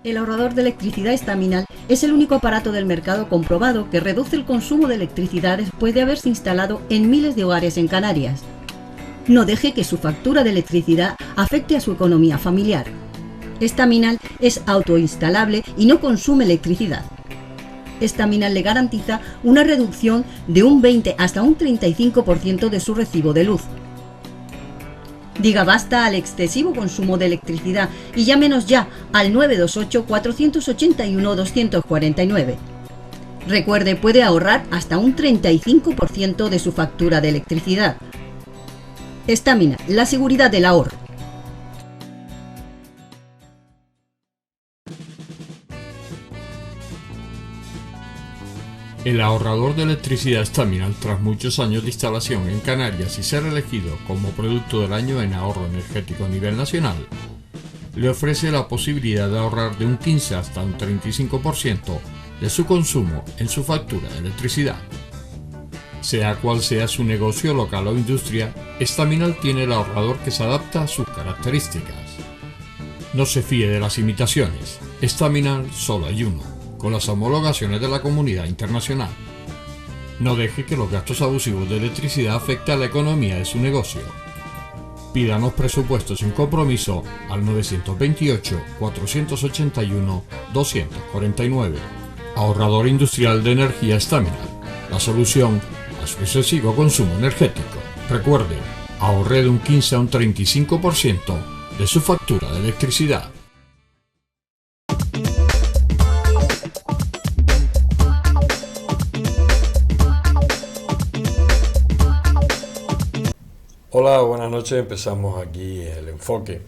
El ahorrador de electricidad Estaminal es el único aparato del mercado comprobado que reduce el consumo de electricidad después de haberse instalado en miles de hogares en Canarias. No deje que su factura de electricidad afecte a su economía familiar. Estaminal es autoinstalable y no consume electricidad. Estaminal le garantiza una reducción de un 20 hasta un 35% de su recibo de luz. Diga basta al excesivo consumo de electricidad y llámenos ya al 928-481-249. Recuerde, puede ahorrar hasta un 35% de su factura de electricidad. Estaminal, la seguridad del ahorro. El ahorrador de electricidad Estaminal, tras muchos años de instalación en Canarias y ser elegido como producto del año en ahorro energético a nivel nacional, le ofrece la posibilidad de ahorrar de un 15 hasta un 35% de su consumo en su factura de electricidad. Sea cual sea su negocio local o industria, Estaminal tiene el ahorrador que se adapta a sus características. No se fíe de las imitaciones, Estaminal solo hay uno, con las homologaciones de la comunidad internacional. No deje que los gastos abusivos de electricidad afecten a la economía de su negocio. Pídanos presupuestos sin compromiso al 928-481-249. Ahorrador industrial de energía Estaminal, la solución a su excesivo consumo energético. Recuerde, ahorre de un 15 a un 35% de su factura de electricidad. Hola, buenas noches. Empezamos aquí el enfoque.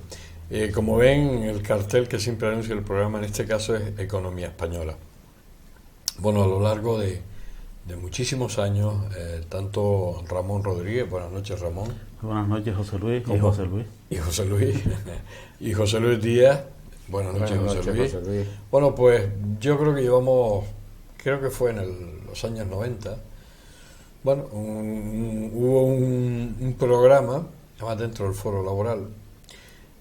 Como ven, el cartel que siempre anuncia el programa en este caso es Economía Española. Bueno, a lo largo de muchísimos años, tanto Ramón Rodríguez, buenas noches Ramón. Buenas noches José Luis y José Luis. Y José Luis Díaz, buenas noches José Luis. Bueno, pues yo creo que creo que fue en los años 90, bueno, hubo un programa, además dentro del foro laboral,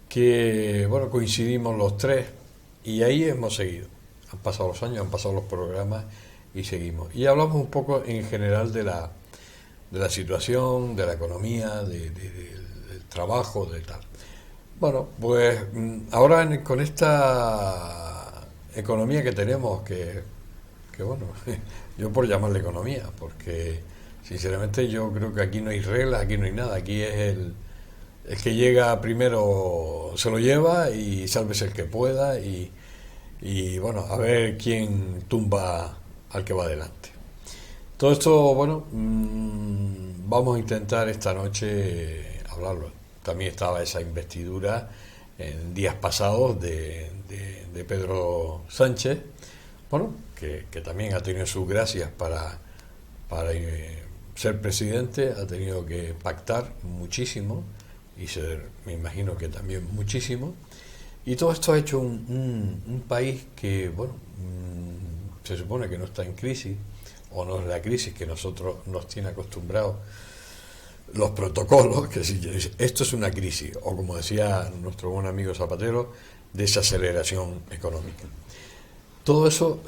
que, bueno, coincidimos los tres y ahí hemos seguido. Han pasado los años, han pasado los programas y seguimos. Y hablamos un poco en general de la situación, de la economía, del trabajo, de tal. Bueno, pues ahora con esta economía que tenemos, que bueno, yo por llamarle economía, porque sinceramente yo creo que aquí no hay reglas, aquí no hay nada, aquí es el que llega primero se lo lleva y sálvese el que pueda y bueno, a ver quién tumba al que va adelante. Todo esto, bueno, vamos a intentar esta noche hablarlo. También estaba esa investidura en días pasados de Pedro Sánchez, bueno, que también ha tenido sus gracias para ser presidente, ha tenido que pactar muchísimo y ser, me imagino que también muchísimo, y todo esto ha hecho un país que, bueno, se supone que no está en crisis, o no es la crisis que nosotros nos tiene acostumbrados los protocolos, que si esto es una crisis, o como decía nuestro buen amigo Zapatero, desaceleración económica. Todo eso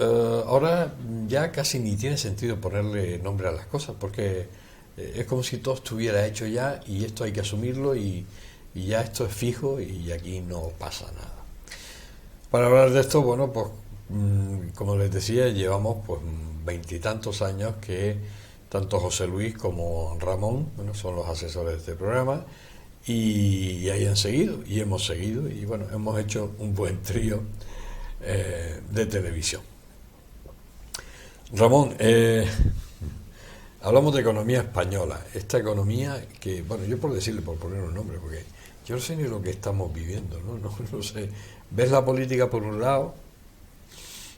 ahora ya casi ni tiene sentido ponerle nombre a las cosas, porque es como si todo estuviera hecho ya y esto hay que asumirlo y ya esto es fijo y aquí no pasa nada. Para hablar de esto, bueno, pues como les decía, llevamos pues 20 y tantos años que tanto José Luis como Ramón, bueno, son los asesores de este programa y ahí han seguido y hemos seguido y bueno, hemos hecho un buen trío de televisión. Ramón, hablamos de economía española, esta economía que, bueno, yo por decirle, por poner un nombre, porque yo no sé ni lo que estamos viviendo, no sé. Ves la política por un lado,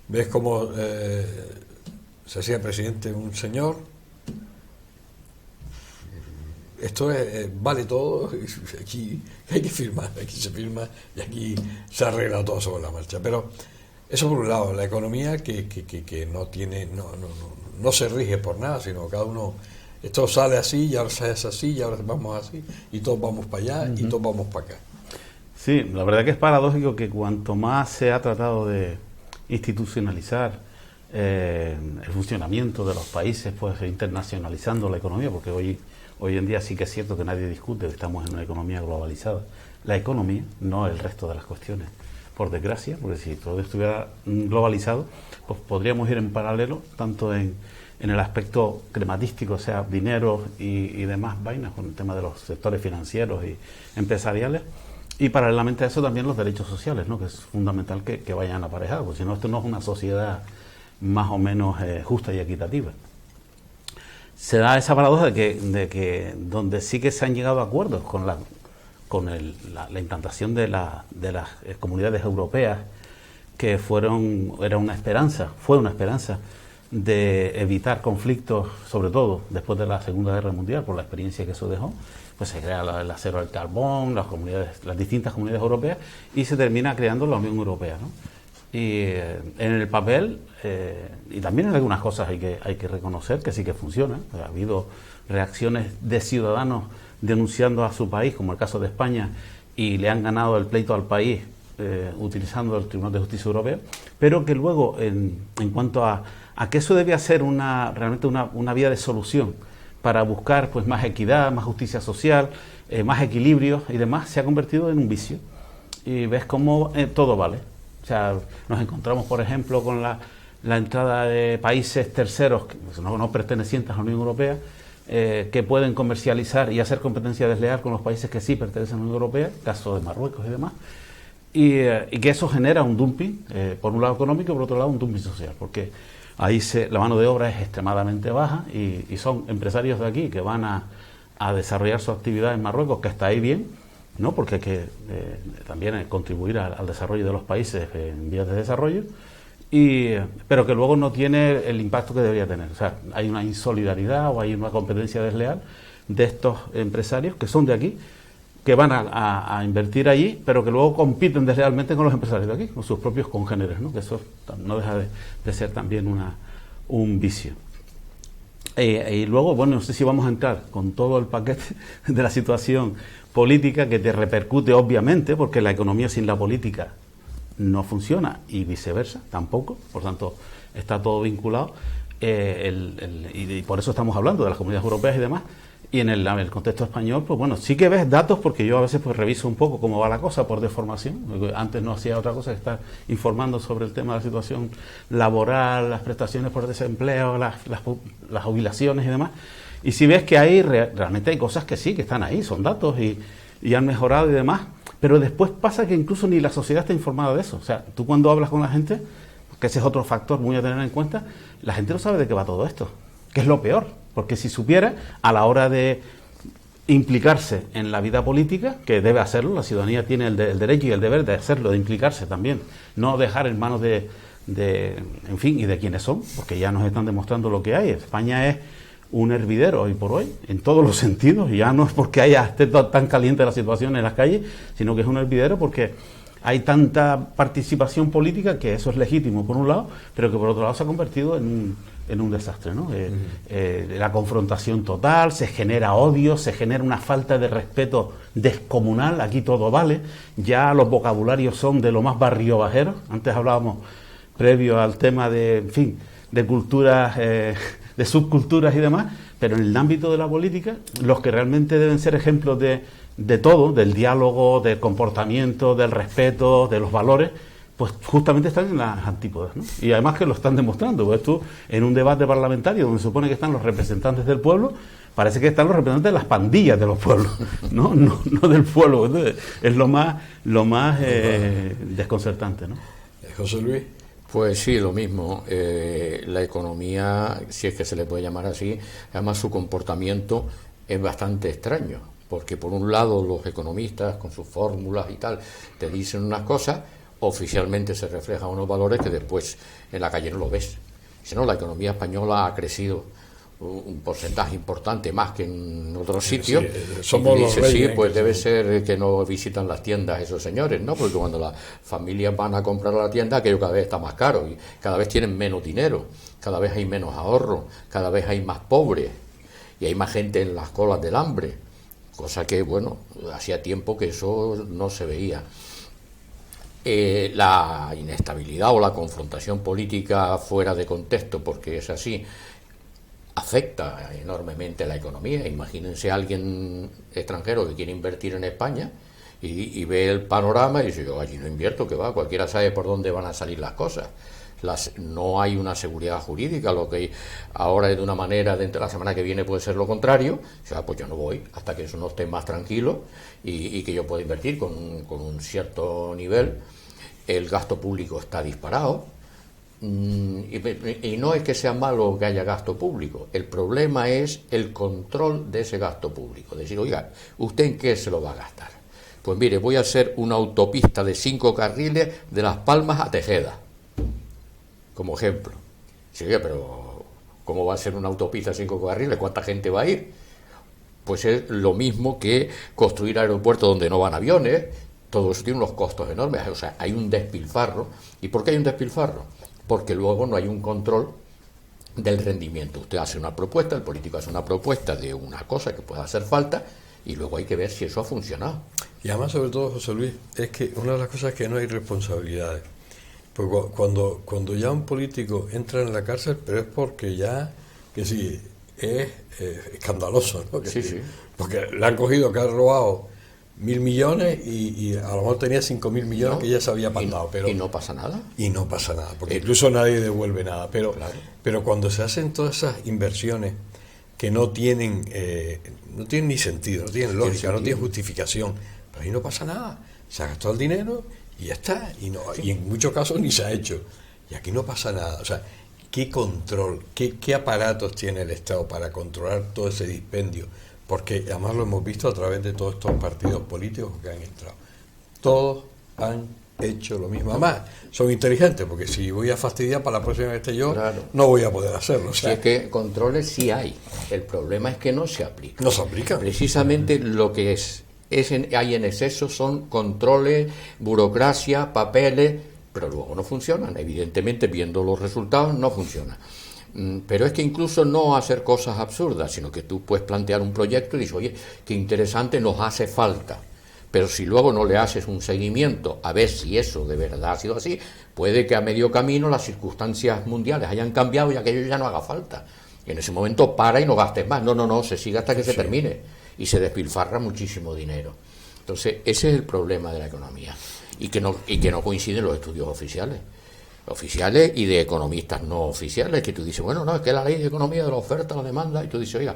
ves cómo se hacía presidente un señor, esto vale todo, aquí hay que firmar, aquí se firma y aquí se arregla todo sobre la marcha. Pero eso por un lado, la economía que no tiene, no se rige por nada, sino cada uno, esto sale así y ahora se hace así y ahora vamos así y todos vamos para allá y todos vamos para acá. Sí, la verdad que es paradójico que cuanto más se ha tratado de institucionalizar el funcionamiento de los países, pues internacionalizando la economía, porque hoy en día sí que es cierto que nadie discute que estamos en una economía globalizada. La economía, no el resto de las cuestiones, por desgracia, porque si todo estuviera globalizado, pues podríamos ir en paralelo, tanto en el aspecto crematístico, o sea, dinero y demás vainas, con el tema de los sectores financieros y empresariales, y paralelamente a eso también los derechos sociales, ¿no? Que es fundamental que vayan aparejados, porque si no, esto no es una sociedad más o menos justa y equitativa. Se da esa paradoja de que donde sí que se han llegado a acuerdos con la implantación de las comunidades europeas, que fue una esperanza de evitar conflictos, sobre todo después de la Segunda Guerra Mundial, por la experiencia que eso dejó, pues se crea el acero al carbón, las distintas comunidades europeas, y se termina creando la Unión Europea, ¿no? Y en el papel, y también en algunas cosas hay que reconocer que sí que funciona. Ha habido reacciones de ciudadanos denunciando a su país, como el caso de España, y le han ganado el pleito al país utilizando el Tribunal de Justicia Europeo, pero que luego, en cuanto a que eso debía ser realmente una vía de solución para buscar pues más equidad, más justicia social, más equilibrio y demás, se ha convertido en un vicio. Y ves cómo todo vale. O sea, nos encontramos, por ejemplo, con la entrada de países terceros, que no pertenecientes a la Unión Europea, que pueden comercializar y hacer competencia desleal con los países que sí pertenecen a la Unión Europea, caso de Marruecos y demás, y que eso genera un dumping, por un lado económico y por otro lado un dumping social, porque ahí la mano de obra es extremadamente baja y son empresarios de aquí que van a desarrollar su actividad en Marruecos, que está ahí bien, ¿no? Porque hay que también contribuir al desarrollo de los países en vías de desarrollo, pero que luego no tiene el impacto que debería tener. O sea, hay una insolidaridad o hay una competencia desleal de estos empresarios que son de aquí, que van a invertir allí, pero que luego compiten deslealmente con los empresarios de aquí, con sus propios congéneres, ¿no? Que eso no deja de ser también un vicio. Y luego, bueno, no sé si vamos a entrar con todo el paquete de la situación política que te repercute, obviamente, porque la economía sin la política no funciona y viceversa, tampoco, por tanto, está todo vinculado, y por eso estamos hablando de las comunidades europeas y demás. Y en el contexto español, pues bueno, sí que ves datos, porque yo a veces pues reviso un poco cómo va la cosa por deformación. Antes no hacía otra cosa que estar informando sobre el tema de la situación laboral, las prestaciones por desempleo, las jubilaciones y demás. Y si ves que realmente hay cosas que sí, que están ahí, son datos y han mejorado y demás, pero después pasa que incluso ni la sociedad está informada de eso. O sea, tú cuando hablas con la gente, que ese es otro factor muy a tener en cuenta, la gente no sabe de qué va todo esto, que es lo peor. Porque si supiera, a la hora de implicarse en la vida política, que debe hacerlo, la ciudadanía tiene el derecho y el deber de hacerlo, de implicarse también, no dejar en manos en fin, y de quienes son, porque ya nos están demostrando lo que hay. España es un hervidero hoy por hoy, en todos los sentidos, y ya no es porque esté tan caliente la situación en las calles, sino que es un hervidero porque hay tanta participación política, que eso es legítimo por un lado, pero que por otro lado se ha convertido en un desastre, ¿no? La confrontación total, se genera odio, se genera una falta de respeto descomunal. Aquí todo vale, ya los vocabularios son de lo más barriobajero. Antes hablábamos, previo al tema de culturas, de subculturas y demás, pero en el ámbito de la política, los que realmente deben ser ejemplos de todo, del diálogo, del comportamiento, del respeto, de los valores, pues justamente están en las antípodas, ¿no? Y además que lo están demostrando, pues tú en un debate parlamentario donde se supone que están los representantes del pueblo, parece que están los representantes de las pandillas de los pueblos, no del pueblo. Entonces, es lo más desconcertante, ¿no? José Luis. Pues sí, lo mismo. La economía, si es que se le puede llamar así, además su comportamiento es bastante extraño, porque por un lado los economistas con sus fórmulas y tal te dicen unas cosas, oficialmente se reflejan unos valores que después en la calle no lo ves. Si no, la economía española ha crecido un porcentaje importante más que en otros sitios. Somos los reyes, sí, pues debe ser que no visitan las tiendas esos señores, ¿no? Porque cuando las familias van a comprar a la tienda, aquello cada vez está más caro y cada vez tienen menos dinero, cada vez hay menos ahorro, cada vez hay más pobres y hay más gente en las colas del hambre, cosa que, bueno, hacía tiempo que eso no se veía. La inestabilidad o la confrontación política fuera de contexto, porque es así, afecta enormemente a la economía. Imagínense a alguien extranjero que quiere invertir en España y ve el panorama y dice, yo allí no invierto, que va, cualquiera sabe por dónde van a salir las cosas. No hay una seguridad jurídica, lo que ahora es de una manera, dentro de la semana que viene puede ser lo contrario. O sea, pues yo no voy hasta que eso no esté más tranquilo y que yo pueda invertir con un cierto nivel. El gasto público está disparado. Y no es que sea malo que haya gasto público, el problema es el control de ese gasto público. Decir, oiga, ¿usted en qué se lo va a gastar? Pues mire, voy a hacer una autopista de 5 carriles de Las Palmas a Tejeda, como ejemplo. Sí, oiga, pero ¿cómo va a ser una autopista de 5 carriles? ¿Cuánta gente va a ir? Pues es lo mismo que construir aeropuertos donde no van aviones. Todo eso tiene unos costos enormes, o sea, hay un despilfarro. ¿Y por qué hay un despilfarro? Porque luego no hay un control del rendimiento. Usted hace una propuesta, el político hace una propuesta de una cosa que pueda hacer falta y luego hay que ver si eso ha funcionado. Y además, sobre todo, José Luis, es que una de las cosas es que no hay responsabilidades. Porque cuando ya un político entra en la cárcel, pero es porque ya, que sí, es escandaloso, ¿no? Sí, sí. Porque le han cogido que ha robado 1.000 millones y a lo mejor tenía 5.000 millones que ya se había pagado. ¿Y no pasa nada? Y no pasa nada, porque incluso nadie devuelve nada. Pero, claro, pero cuando se hacen todas esas inversiones que no tienen ni sentido, no tienen lógica, no tienen justificación, pero ahí no pasa nada. Se ha gastado el dinero y ya está. Y en muchos casos ni se ha hecho. Y aquí no pasa nada. O sea, ¿qué control, qué aparatos tiene el Estado para controlar todo ese dispendio? Porque además lo hemos visto a través de todos estos partidos políticos que han entrado. Todos han hecho lo mismo. Además, son inteligentes, porque si voy a fastidiar para la próxima vez que esté yo, claro, no voy a poder hacerlo. O sea, si es que controles sí hay. El problema es que no se aplican. No se aplican. Precisamente lo que hay en exceso son controles, burocracia, papeles, pero luego no funcionan. Evidentemente, viendo los resultados, no funcionan. Pero es que incluso no hacer cosas absurdas, sino que tú puedes plantear un proyecto y dices, oye, qué interesante, nos hace falta. Pero si luego no le haces un seguimiento a ver si eso de verdad ha sido así, puede que a medio camino las circunstancias mundiales hayan cambiado y aquello ya no haga falta. Y en ese momento para y no gastes más. No, se sigue hasta que se termine. Y se despilfarra muchísimo dinero. Entonces, ese es el problema de la economía. Y que no coinciden los estudios oficiales y de economistas no oficiales, que tú dices, bueno, no, es que la ley de economía de la oferta, la demanda, y tú dices, oiga,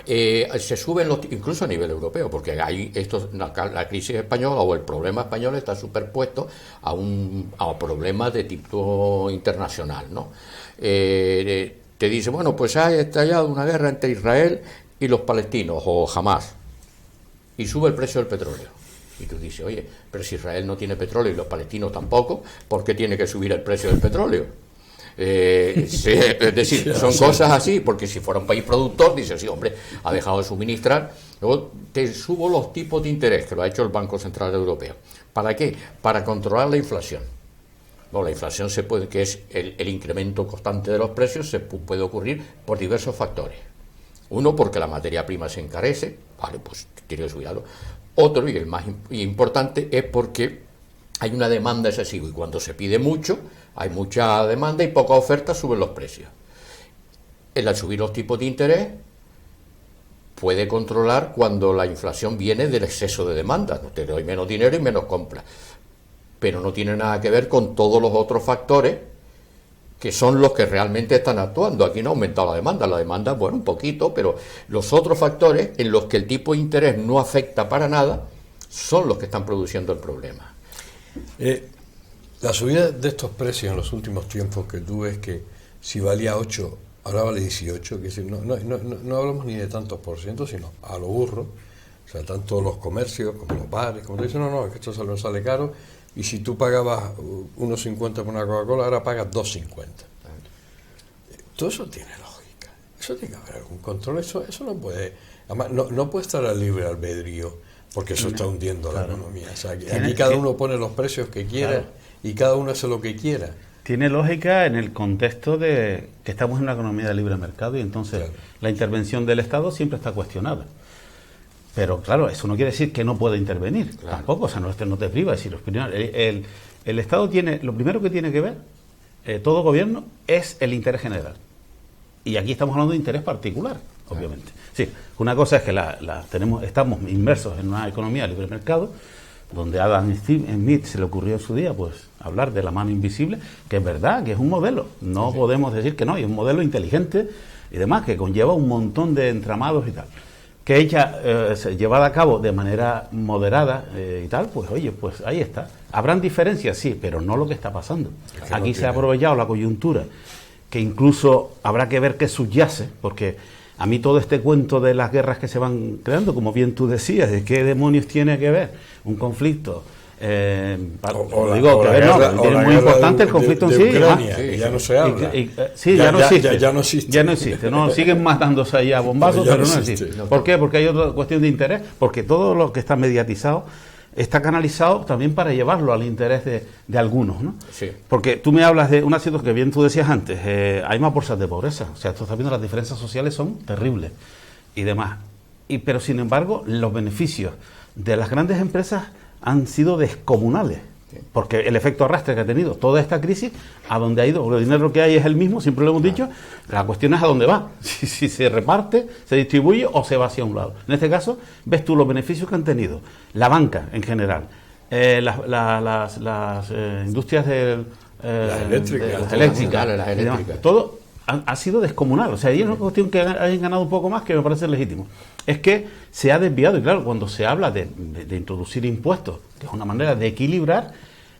se suben incluso a nivel europeo, porque hay la crisis española o el problema español está superpuesto a problemas de tipo internacional, ¿no? Te dice, bueno, pues ha estallado una guerra entre Israel y los palestinos, o Hamás, y sube el precio del petróleo. Y tú dices, oye, pero si Israel no tiene petróleo y los palestinos tampoco, ¿por qué tiene que subir el precio del petróleo? Es decir, son cosas así, porque si fuera un país productor, dices, sí, hombre, ha dejado de suministrar. Luego te subo los tipos de interés, que lo ha hecho el Banco Central Europeo. ¿Para qué? Para controlar la inflación. Bueno, la inflación que es el incremento constante de los precios, se puede ocurrir por diversos factores. Uno, porque la materia prima se encarece, vale, pues tiene que subir algo. Otro, y el más importante, es porque hay una demanda excesiva y cuando se pide mucho, hay mucha demanda y poca oferta, suben los precios. El al subir los tipos de interés puede controlar cuando la inflación viene del exceso de demanda. Te doy menos dinero y menos compra. Pero no tiene nada que ver con todos los otros factores que son los que realmente están actuando. Aquí no ha aumentado la demanda, bueno, un poquito, pero los otros factores en los que el tipo de interés no afecta para nada son los que están produciendo el problema. La subida de estos precios en los últimos tiempos, que tú ves que si valía 8, ahora vale 18, que decir, no hablamos ni de tantos por ciento, sino a lo burro, o sea, tanto los comercios como los bares, como te dicen, es que esto sale caro, y si tú pagabas 1,50 por una Coca-Cola, ahora pagas 2,50. Todo eso tiene lógica, eso tiene que haber algún control, eso no puede, además no puede estar al libre albedrío, porque eso está hundiendo la economía. O sea, aquí cada uno pone los precios que quiera y cada uno hace lo que quiera. Tiene lógica en el contexto de que estamos en una economía de libre mercado y entonces la intervención del Estado siempre está cuestionada. Pero claro, eso no quiere decir que no pueda intervenir, tampoco, o sea, no te priva. Es decir, el Estado tiene, lo primero que tiene que ver, todo gobierno, es el interés general. Y aquí estamos hablando de interés particular, obviamente. Sí, una cosa es que estamos inmersos en una economía de libre mercado, donde a Adam Smith se le ocurrió en su día pues hablar de la mano invisible, que es verdad, que es un modelo. No podemos decir que no, y es un modelo inteligente y demás, que conlleva un montón de entramados y tal. Que ella llevada a cabo de manera moderada y tal, pues oye, pues ahí está. Habrán diferencias, sí, pero no lo que está pasando. Aquí se ha aprovechado la coyuntura, que incluso habrá que ver qué subyace, porque a mí todo este cuento de las guerras que se van creando, como bien tú decías, de qué demonios tiene que ver un conflicto. Es muy importante el conflicto en sí. Ucrania, ya no se habla. Ya no existe. No, siguen matándose ahí a bombazos, pero no existe. ¿Por qué? Porque hay otra cuestión de interés, porque todo lo que está mediatizado está canalizado también para llevarlo al interés de algunos, ¿no? Sí. Porque tú me hablas de una situación que bien tú decías antes, hay más bolsas de pobreza, o sea, tú estás viendo las diferencias sociales son terribles y demás. Pero sin embargo, los beneficios de las grandes empresas han sido descomunales, porque el efecto arrastre que ha tenido toda esta crisis, a donde ha ido, porque el dinero que hay es el mismo, siempre lo hemos dicho, la cuestión es a dónde va, si se reparte, se distribuye o se va hacia un lado. En este caso, ves tú los beneficios que han tenido la banca en general, las industrias las eléctricas, todo ha sido descomunal. O sea, y es una cuestión que hayan ganado un poco más que me parece legítimo. Es que se ha desviado, y claro, cuando se habla de introducir impuestos, que es una manera de equilibrar,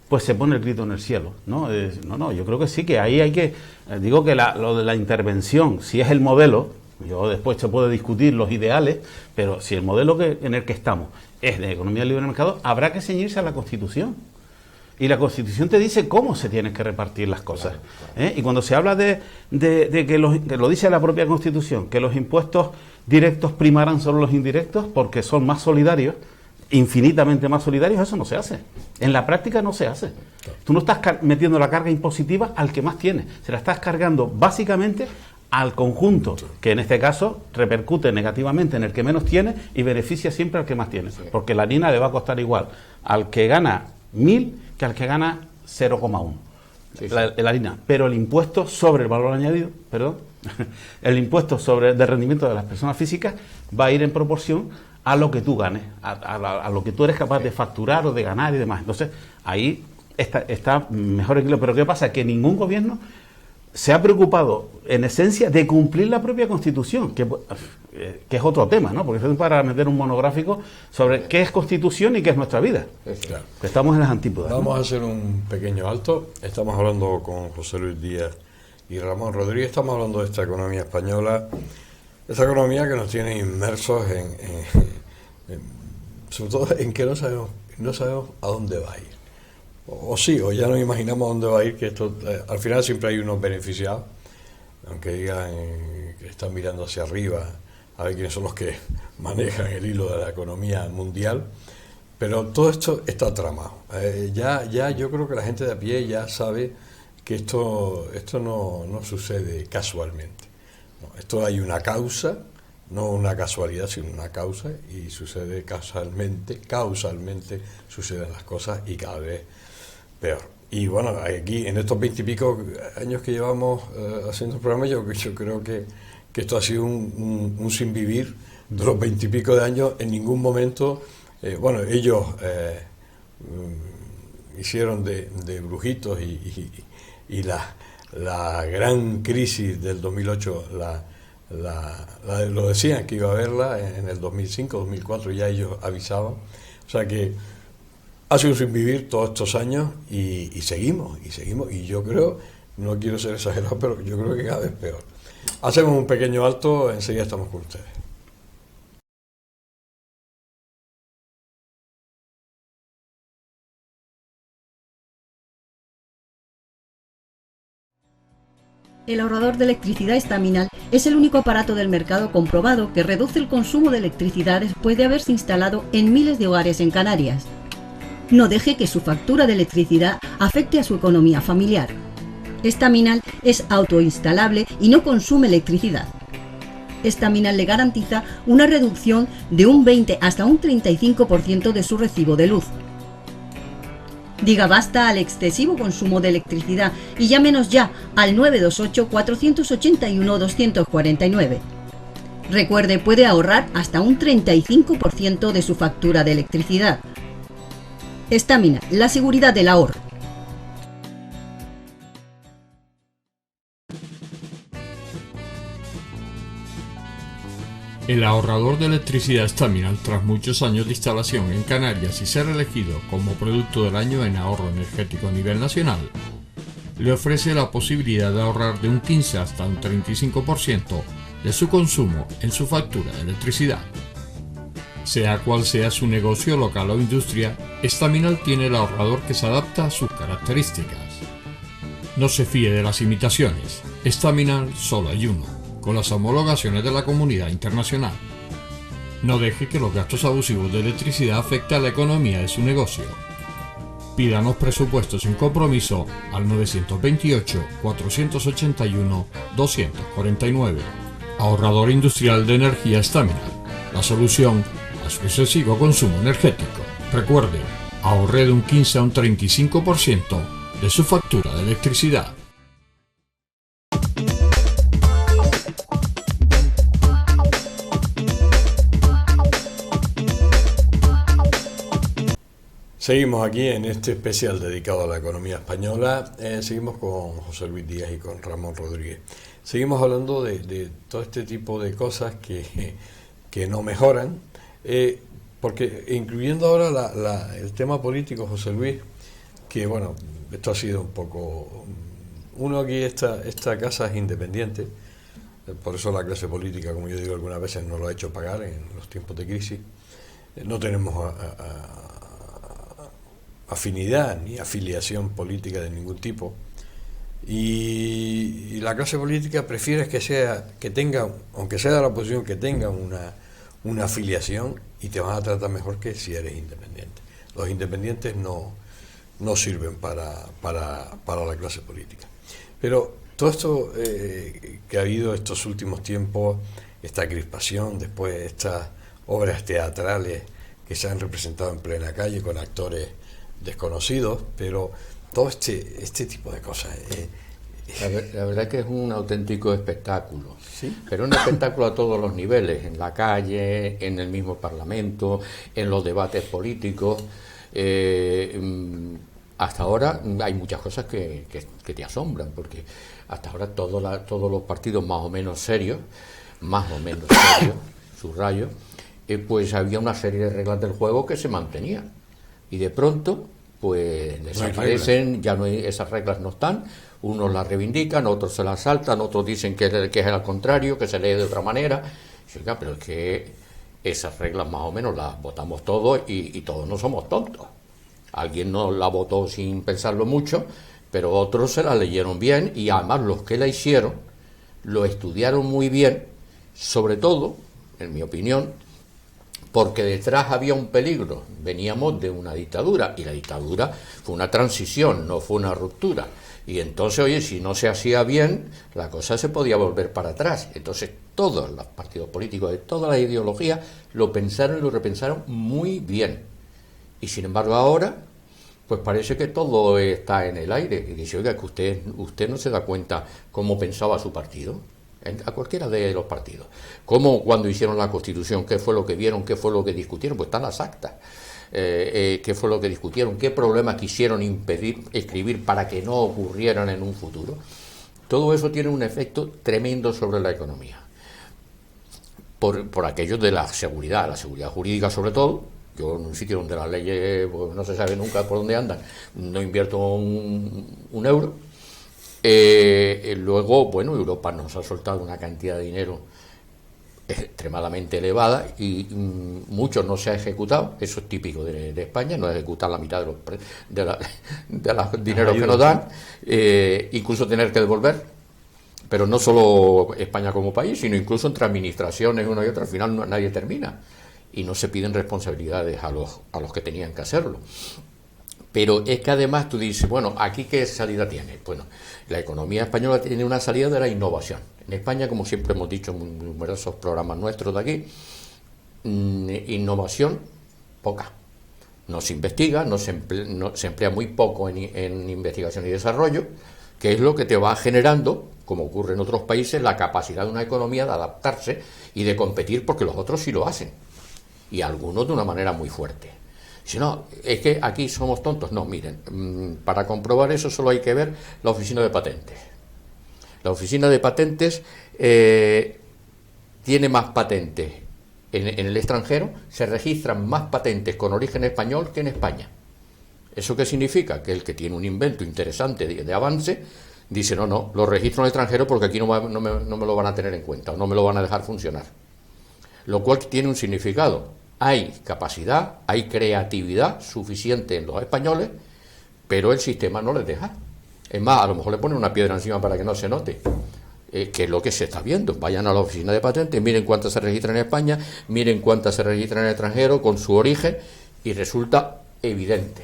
pues se pone el grito en el cielo, ¿no? Yo creo que sí, que ahí hay que, digo que lo de la intervención, si es el modelo, yo después se puede discutir los ideales, pero si el modelo en el que estamos es de economía libre de mercado, habrá que ceñirse a la Constitución. Y la Constitución te dice cómo se tienen que repartir las cosas. Y cuando se habla de que lo dice la propia Constitución, que los impuestos directos primarán sobre los indirectos porque son más solidarios, infinitamente más solidarios, eso no se hace. En la práctica no se hace. Tú no estás metiendo la carga impositiva al que más tiene, se la estás cargando básicamente al conjunto, que en este caso repercute negativamente en el que menos tiene y beneficia siempre al que más tiene, porque la harina le va a costar igual al que gana 1.000 que al que gana 0,1 la harina, pero el impuesto sobre el valor añadido, el impuesto sobre el rendimiento de las personas físicas va a ir en proporción a lo que tú ganes, a lo que tú eres capaz de facturar o de ganar y demás. Entonces ahí está mejor equilibrio. Pero ¿qué pasa? Que ningún gobierno se ha preocupado en esencia de cumplir la propia Constitución, que es otro tema, ¿no? Porque es para meter un monográfico sobre qué es Constitución y qué es nuestra vida. Claro. Estamos en las antípodas. Vamos a hacer un pequeño alto. Estamos hablando con José Luis Díaz y Ramón Rodríguez. Estamos hablando de esta economía española, esta economía que nos tiene inmersos sobre todo en que no sabemos a dónde va a ir. O ya nos imaginamos a dónde va a ir, que esto al final siempre hay unos beneficiados, aunque digan que están mirando hacia arriba a ver quiénes son los que manejan el hilo de la economía mundial, pero todo esto está tramado. Ya yo creo que la gente de a pie ya sabe que esto no sucede casualmente. No, esto hay una causa, no una casualidad, sino una causa, y sucede causalmente suceden las cosas y cada vez peor. Y bueno, aquí en estos 20 y pico años que llevamos haciendo el programa, yo creo que esto ha sido un sin vivir de los 20 y pico de años. En ningún momento, ellos hicieron de brujitos y la gran crisis del 2008, lo decían que iba a haberla en el 2005, 2004, ya ellos avisaban. O sea que ha sido sin vivir todos estos años y seguimos. Y yo creo, no quiero ser exagerado, pero yo creo que cada vez peor. Hacemos un pequeño alto, enseguida estamos con ustedes. El ahorrador de electricidad estaminal es el único aparato del mercado comprobado que reduce el consumo de electricidad después de haberse instalado en miles de hogares en Canarias. No deje que su factura de electricidad afecte a su economía familiar. Estaminal es autoinstalable y no consume electricidad. Staminal le garantiza una reducción de un 20 hasta un 35% de su recibo de luz. Diga basta al excesivo consumo de electricidad y llámenos ya al 928 481 249. Recuerde, puede ahorrar hasta un 35% de su factura de electricidad. Staminal, la seguridad del ahorro. El ahorrador de electricidad Staminal, tras muchos años de instalación en Canarias y ser elegido como producto del año en ahorro energético a nivel nacional, le ofrece la posibilidad de ahorrar de un 15 hasta un 35% de su consumo en su factura de electricidad. Sea cual sea su negocio local o industria, Staminal tiene el ahorrador que se adapta a sus características. No se fíe de las imitaciones, Staminal solo hay uno, con las homologaciones de la comunidad internacional. No deje que los gastos abusivos de electricidad afecten a la economía de su negocio. Pídanos presupuestos sin compromiso al 928-481-249. Ahorrador industrial de energía Staminal, la solución a su excesivo consumo energético. Recuerde, ahorre de un 15 a un 35% de su factura de electricidad. Seguimos aquí en este especial dedicado a la economía española. Seguimos con José Luis Díaz y con Ramón Rodríguez. Seguimos hablando de todo este tipo de cosas que no mejoran, porque incluyendo ahora el tema político, José Luis, que bueno, esto ha sido un poco... Uno aquí, esta casa es independiente, por eso la clase política, como yo digo algunas veces, no lo ha hecho pagar en los tiempos de crisis. No tenemos afinidad ni afiliación política de ningún tipo, y la clase política prefiere que tenga, aunque sea de la oposición, que tenga una afiliación, y te van a tratar mejor que si eres independiente. Los independientes no sirven para la clase política. Pero todo esto que ha habido estos últimos tiempos, esta crispación, después estas obras teatrales que se han representado en plena calle con actores desconocidos, pero todo este tipo de cosas. La verdad es que es un auténtico espectáculo, ¿sí? Pero un espectáculo a todos los niveles, en la calle, en el mismo Parlamento, en los debates políticos. Hasta ahora hay muchas cosas que te asombran, porque hasta ahora todos los partidos más o menos serios, subrayo, pues había una serie de reglas del juego que se mantenían. Y de pronto, pues desaparecen, ya no hay, esas reglas no están, unos las reivindican, otros se las saltan, otros dicen que es al contrario, que se lee de otra manera. Y, oiga, pero es que esas reglas más o menos las votamos todos y todos no somos tontos. Alguien no la votó sin pensarlo mucho, pero otros se la leyeron bien, y además los que la hicieron lo estudiaron muy bien, sobre todo, en mi opinión, porque detrás había un peligro. Veníamos de una dictadura, y la dictadura fue una transición, no fue una ruptura. Y entonces, oye, si no se hacía bien, la cosa se podía volver para atrás. Entonces todos los partidos políticos de todas las ideologías lo pensaron y lo repensaron muy bien. Y sin embargo ahora, pues parece que todo está en el aire. Y dice, oiga, que usted no se da cuenta cómo pensaba su partido, a cualquiera de los partidos. Cómo cuando hicieron la Constitución, qué fue lo que vieron, qué fue lo que discutieron, pues están las actas. Qué fue lo que discutieron, qué problemas quisieron escribir para que no ocurrieran en un futuro. Todo eso tiene un efecto tremendo sobre la economía. Por aquello de la seguridad jurídica sobre todo. Yo en un sitio donde las leyes pues, no se sabe nunca por dónde andan, no invierto un euro. Luego, bueno, Europa nos ha soltado una cantidad de dinero extremadamente elevada y mucho no se ha ejecutado. Eso es típico de España, no ejecutar la mitad de los dineros que nos dan, incluso tener que devolver. Pero no solo España como país, sino incluso entre administraciones una y otra, al final nadie termina y no se piden responsabilidades a los que tenían que hacerlo. Pero es que además tú dices, bueno, ¿aquí qué salida tiene? Bueno, la economía española tiene una salida de la innovación. En España, como siempre hemos dicho en numerosos programas nuestros de aquí, innovación poca. No se investiga, se emplea muy poco en investigación y desarrollo, que es lo que te va generando, como ocurre en otros países, la capacidad de una economía de adaptarse y de competir, porque los otros sí lo hacen, y algunos de una manera muy fuerte. Si no, es que aquí somos tontos. No, miren, para comprobar eso solo hay que ver la oficina de patentes. La oficina de patentes tiene más patentes en el extranjero, se registran más patentes con origen español que en España. ¿Eso qué significa? Que el que tiene un invento interesante de avance dice, no, lo registro en el extranjero porque aquí no me lo van a tener en cuenta o no me lo van a dejar funcionar. Lo cual tiene un significado. Hay capacidad, hay creatividad suficiente en los españoles, pero el sistema no les deja. Es más, a lo mejor le ponen una piedra encima para que no se note, que es lo que se está viendo. Vayan a la oficina de patentes, miren cuántas se registran en España, miren cuántas se registran en el extranjero con su origen, y resulta evidente,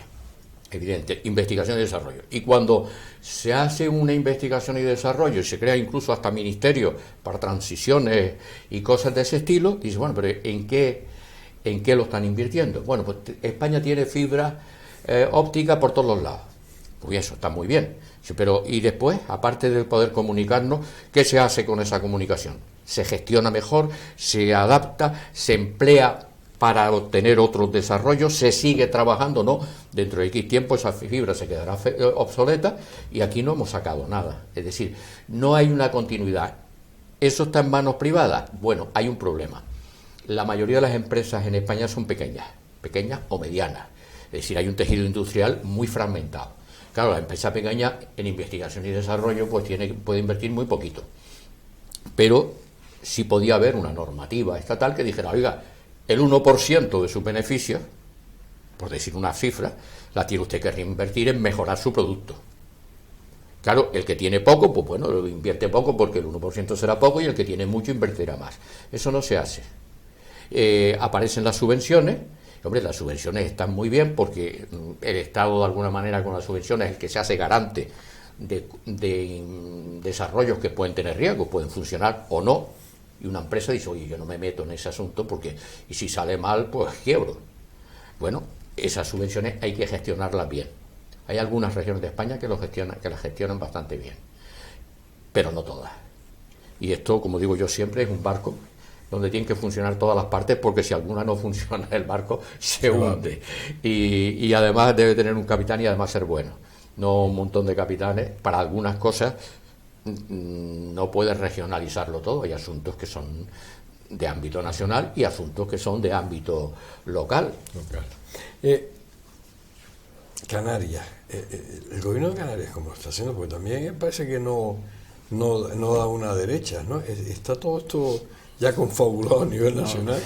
investigación y desarrollo. Y cuando se hace una investigación y desarrollo y se crea incluso hasta ministerios para transiciones y cosas de ese estilo, dice, bueno, pero ¿en qué lo están invirtiendo? Bueno, pues España tiene fibra óptica por todos los lados. Pues eso está muy bien. Pero y después, aparte de poder comunicarnos, ¿qué se hace con esa comunicación? Se gestiona mejor, se adapta, se emplea para obtener otros desarrollos, se sigue trabajando, no, dentro de X tiempo esa fibra se quedará obsoleta y aquí no hemos sacado nada. Es decir, no hay una continuidad. ¿Eso está en manos privadas? Bueno, hay un problema. La mayoría de las empresas en España son pequeñas o medianas. Es decir, hay un tejido industrial muy fragmentado. Claro, la empresa pequeña en investigación y desarrollo pues puede invertir muy poquito. Pero sí podía haber una normativa estatal que dijera, oiga, el 1% de sus beneficios, por decir una cifra, la tiene usted que reinvertir en mejorar su producto. Claro, el que tiene poco, pues bueno, lo invierte poco porque el 1% será poco y el que tiene mucho invertirá más. Eso no se hace. Aparecen las subvenciones. Hombre, las subvenciones están muy bien porque el Estado de alguna manera con las subvenciones es el que se hace garante de desarrollos que pueden tener riesgo, pueden funcionar o no, y una empresa dice, oye, yo no me meto en ese asunto porque y si sale mal, pues quiebro. Bueno, esas subvenciones hay que gestionarlas bien. Hay algunas regiones de España que las gestionan bastante bien, pero no todas. Y esto, como digo yo siempre, es un barco donde tienen que funcionar todas las partes, porque si alguna no funciona, el barco se hunde. Y además debe tener un capitán y además ser bueno. No un montón de capitanes. Para algunas cosas no puedes regionalizarlo todo. Hay asuntos que son de ámbito nacional y asuntos que son de ámbito local. Canarias. El gobierno de Canarias, como lo está haciendo, porque también parece que no da una derecha, ¿no? Está todo esto ya confabulado a nivel nacional,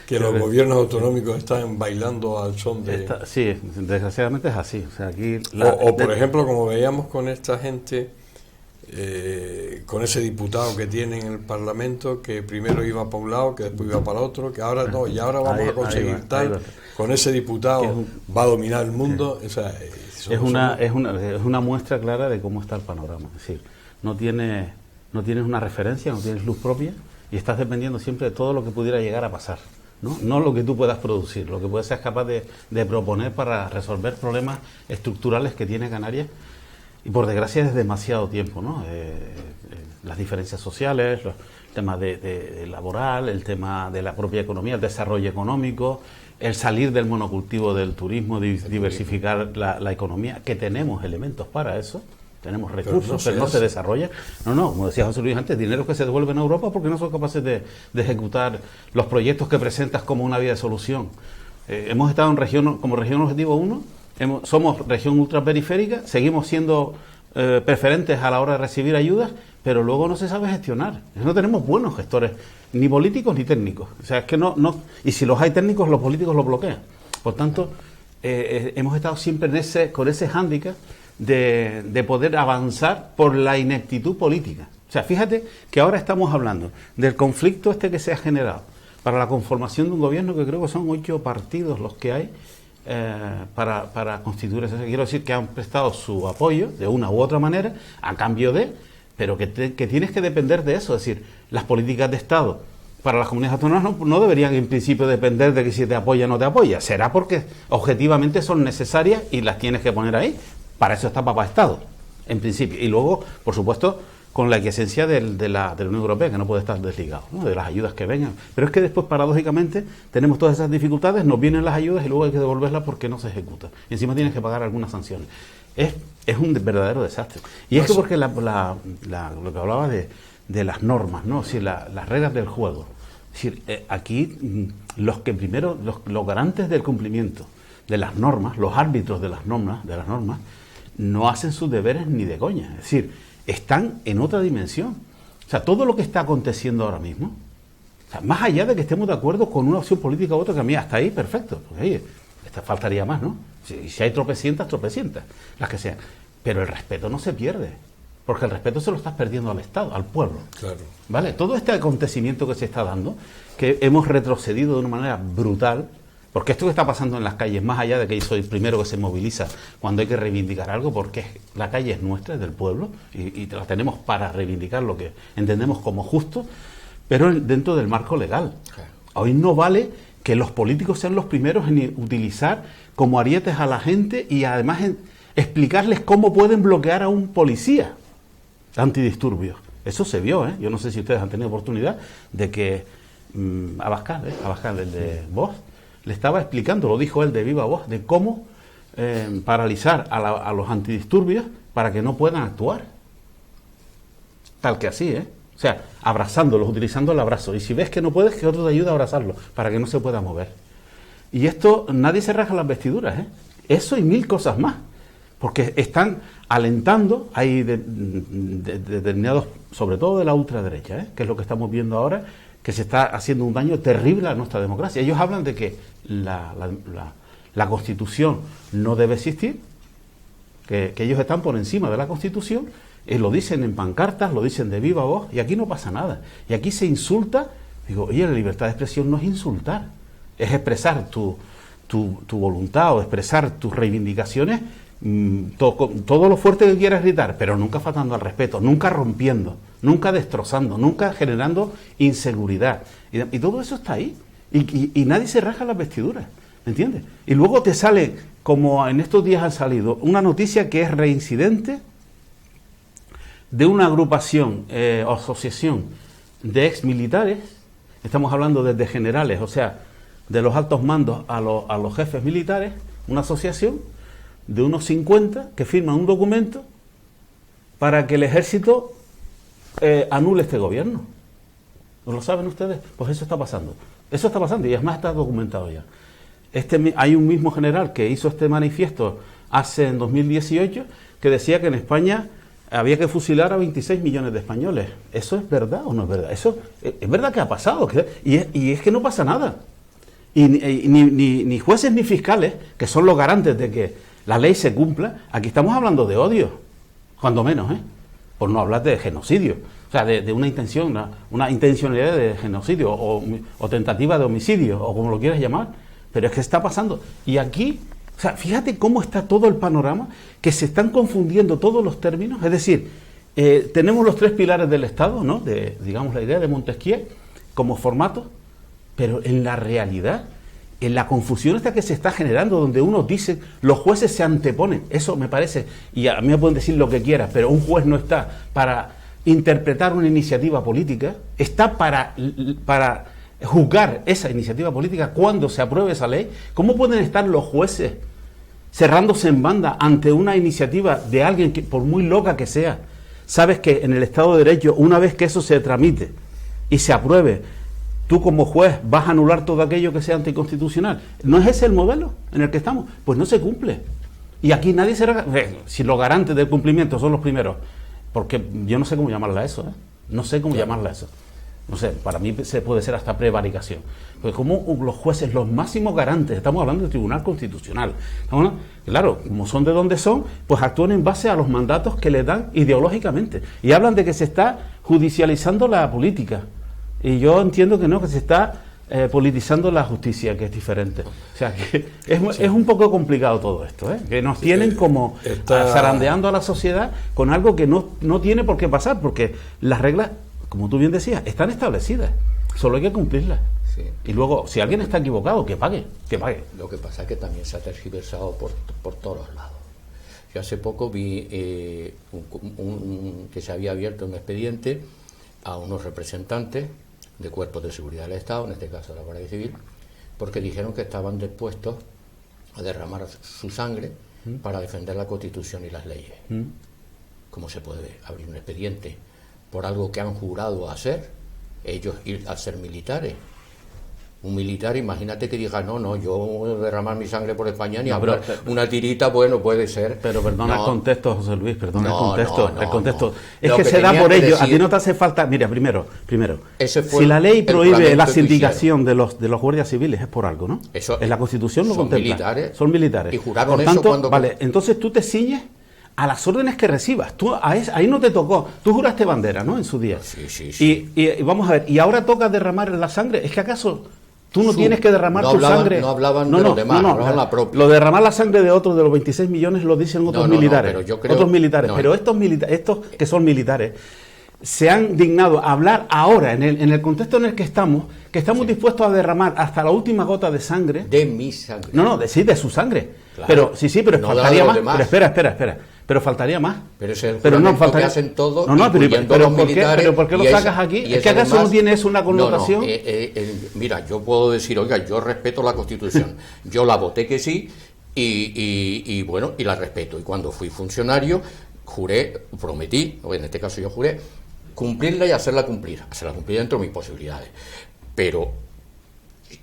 que los gobiernos autonómicos están bailando al son de... Sí, desgraciadamente es así. O sea, aquí por ejemplo, como veíamos con esta gente, con ese diputado que tiene en el Parlamento, que primero iba para un lado, que después iba para otro, que ahora no, y ahora vamos a conseguir con ese diputado va a dominar el mundo. O sea, es una muestra clara de cómo está el panorama. Es decir, no tienes una referencia, no tienes luz propia, y estás dependiendo siempre de todo lo que pudiera llegar a pasar, no lo que tú puedas producir, lo que puedas ser capaz de proponer para resolver problemas estructurales que tiene Canarias, y por desgracia es demasiado tiempo, ¿no? Las diferencias sociales, el tema de laboral, el tema de la propia economía, el desarrollo económico, el salir del monocultivo del turismo, diversificar la economía, que tenemos elementos para eso. Tenemos recursos, pero no se desarrollan. No, como decía José Luis antes, dinero que se devuelven a Europa porque no son capaces de ejecutar los proyectos que presentas como una vía de solución. Hemos estado como región objetivo 1, somos región ultraperiférica, seguimos siendo preferentes a la hora de recibir ayudas, pero luego no se sabe gestionar. No tenemos buenos gestores, ni políticos ni técnicos. O sea, es que no, y si los hay técnicos, los políticos los bloquean. Por tanto, hemos estado siempre con ese hándicap de poder avanzar por la ineptitud política. O sea, fíjate que ahora estamos hablando del conflicto que se ha generado para la conformación de un gobierno, que creo que son 8 partidos los que hay, para constituir ese. Quiero decir que han prestado su apoyo de una u otra manera a cambio de, pero que tienes que depender de eso. Es decir, las políticas de Estado para las comunidades autónomas no deberían en principio depender de que si te apoya o no te apoya. Será porque objetivamente son necesarias y las tienes que poner ahí. Para eso está Papá Estado, en principio. Y luego, por supuesto, con la aquiescencia de la Unión Europea, que no puede estar desligado, ¿no?, de las ayudas que vengan. Pero es que después, paradójicamente, tenemos todas esas dificultades, nos vienen las ayudas y luego hay que devolverlas porque no se ejecutan. Y encima tienes que pagar algunas sanciones. Es un verdadero desastre. Y es que porque lo que hablaba de las normas, ¿no? Es decir, las reglas del juego. Es decir, aquí los garantes del cumplimiento de las normas, los árbitros de las normas, no hacen sus deberes ni de coña. Es decir, están en otra dimensión. O sea, todo lo que está aconteciendo ahora mismo, o sea, más allá de que estemos de acuerdo con una opción política u otra, que a mí hasta ahí, perfecto, porque oye, faltaría más, ¿no? Si hay tropecientas, las que sean. Pero el respeto no se pierde, porque el respeto se lo estás perdiendo al Estado, al pueblo. Claro. ¿Vale? Todo este acontecimiento que se está dando, que hemos retrocedido de una manera brutal, porque esto que está pasando en las calles, más allá de que soy el primero que se moviliza cuando hay que reivindicar algo, porque la calle es nuestra, es del pueblo, y la tenemos para reivindicar lo que entendemos como justo, pero dentro del marco legal. Hoy no vale que los políticos sean los primeros en utilizar como arietes a la gente y además en explicarles cómo pueden bloquear a un policía antidisturbios. Eso se vio, ¿eh? Yo no sé si ustedes han tenido oportunidad de que Abascal, el de Vox, le estaba explicando, lo dijo él de viva voz, de cómo paralizar a los antidisturbios para que no puedan actuar. Tal que así, ¿eh? O sea, abrazándolos, utilizando el abrazo. Y si ves que no puedes, que otro te ayude a abrazarlo, para que no se pueda mover. Y esto, nadie se rasga las vestiduras, ¿eh? Eso y mil cosas más. Porque están alentando, hay determinados, sobre todo de la ultraderecha, ¿eh?, que es lo que estamos viendo ahora, que se está haciendo un daño terrible a nuestra democracia. Ellos hablan de que la Constitución no debe existir, que ellos están por encima de la Constitución, lo dicen en pancartas, lo dicen de viva voz, y aquí no pasa nada. Y aquí se insulta. Digo, oye, la libertad de expresión no es insultar, es expresar tu voluntad o expresar tus reivindicaciones, todo lo fuerte que quieras gritar, pero nunca faltando al respeto, nunca rompiendo, nunca destrozando, nunca generando inseguridad. Y todo eso está ahí. Y nadie se rasga las vestiduras, ¿me entiendes? Y luego te sale, como en estos días ha salido, una noticia que es reincidente de una agrupación o asociación de exmilitares. Estamos hablando desde generales, o sea, de los altos mandos a los jefes militares, una asociación de unos 50 que firman un documento para que el ejército anule este gobierno. ¿No lo saben ustedes? Pues eso está pasando. Eso está pasando y además está documentado ya. Hay un mismo general que hizo este manifiesto en 2018 que decía que en España había que fusilar a 26 millones de españoles. ¿Eso es verdad o no es verdad? Eso es verdad que ha pasado. Y es que no pasa nada. Y ni jueces ni fiscales, que son los garantes de que la ley se cumpla. Aquí estamos hablando de odio, cuando menos, por no hablar de genocidio. O sea, de una intención, una intencionalidad de genocidio o tentativa de homicidio, o como lo quieras llamar. Pero es que está pasando. Y aquí, o sea, fíjate cómo está todo el panorama, que se están confundiendo todos los términos. Es decir, tenemos los tres pilares del Estado, ¿no?, digamos la idea de Montesquieu como formato, pero en la realidad, en la confusión esta que se está generando, donde unos dicen, los jueces se anteponen, eso me parece, y a mí me pueden decir lo que quieras, pero un juez no está para interpretar una iniciativa política, está para juzgar esa iniciativa política cuando se apruebe esa ley. ¿Cómo pueden estar los jueces cerrándose en banda ante una iniciativa de alguien que, por muy loca que sea, sabes que en el Estado de Derecho, una vez que eso se tramite y se apruebe, tú como juez vas a anular todo aquello que sea anticonstitucional? ¿No es ese el modelo en el que estamos? Pues no se cumple. Y aquí nadie será... Si los garantes del cumplimiento son los primeros, porque yo no sé cómo llamarla eso, no sé cómo llamarla eso. No sé, para mí se puede ser hasta prevaricación. Pues como los jueces, los máximos garantes, estamos hablando del Tribunal Constitucional, claro, como son de donde son, pues actúan en base a los mandatos que les dan ideológicamente. Y hablan de que se está judicializando la política. Y yo entiendo que no, que se está politizando la justicia, que es diferente. O sea, que es un poco complicado todo esto, ¿eh? Que nos tienen como zarandeando a la sociedad con algo que no tiene por qué pasar, porque las reglas, como tú bien decías, están establecidas, solo hay que cumplirlas. Sí. Y luego, si alguien está equivocado, que pague. Lo que pasa es que también se ha tergiversado por todos los lados. Yo hace poco vi que se había abierto un expediente a unos representantes de cuerpos de seguridad del Estado, en este caso de la Guardia Civil, porque dijeron que estaban dispuestos a derramar su sangre para defender la Constitución y las leyes. ¿Cómo se puede abrir un expediente por algo que han jurado hacer? Ellos ir a ser militares. Un militar, imagínate que diga, no, yo voy a derramar mi sangre por España, ni hablar una tirita, bueno, puede ser. Pero perdona el contexto, José Luis, perdona el contexto. Es que se da por ello, a ti no te hace falta. Mira, primero, si la ley prohíbe la sindicación de los guardias civiles es por algo, ¿no? Eso, en la Constitución lo contempla. Son militares. Y juraron por tanto, eso cuando... Vale, entonces tú te ciñes a las órdenes que recibas. Ahí no te tocó. Tú juraste bandera, ¿no? En su día. Sí. Y vamos a ver, y ahora toca derramar la sangre. ¿Es que acaso tú no tienes que derramar tu sangre? No hablaban de los demás, hablaban la propia. Lo de derramar la sangre de otros, de los 26 millones, lo dicen otros militares. Pero yo creo, otros militares. Pero estos que son militares se han dignado a hablar ahora, en el contexto en el que estamos dispuestos a derramar hasta la última gota de sangre. De mi sangre. De su sangre. Claro. Pero no faltaría más. Pero espera. Pero faltaría más. Pero es el juramento que hacen todos, pero los militares. ¿Pero por qué lo sacas aquí? ¿Es que acaso no tiene eso una connotación? Mira, yo puedo decir, oiga, yo respeto la Constitución. Yo la voté que sí y bueno, y la respeto. Y cuando fui funcionario, prometí, o en este caso yo juré, cumplirla y hacerla cumplir dentro de mis posibilidades. Pero,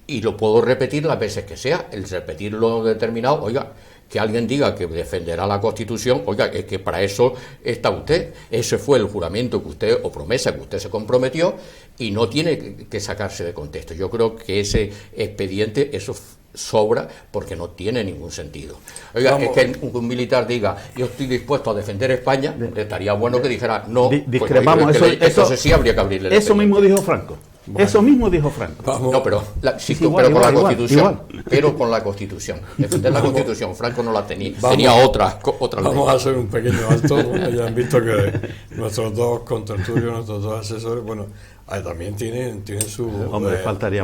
y lo puedo repetir las veces que sea, el repetirlo determinado, oiga, que alguien diga que defenderá la Constitución, oiga, es que para eso está usted. Ese fue el juramento que usted, o promesa que usted se comprometió, y no tiene que sacarse de contexto. Yo creo que ese expediente, eso sobra, porque no tiene ningún sentido. Oiga, es que un militar diga, yo estoy dispuesto a defender España, estaría bueno que dijera, no, discrepamos, pues, entonces sí habría que abrirle. Eso mismo dijo Franco. Bueno. Eso mismo dijo Franco. No, pero con la Constitución. Pero con la Constitución. Defender la Constitución. Franco no la tenía. Tenía otra Vamos a hacer un pequeño alto. Ya han visto que nuestros dos contertulios, nuestros dos asesores, bueno, también tienen su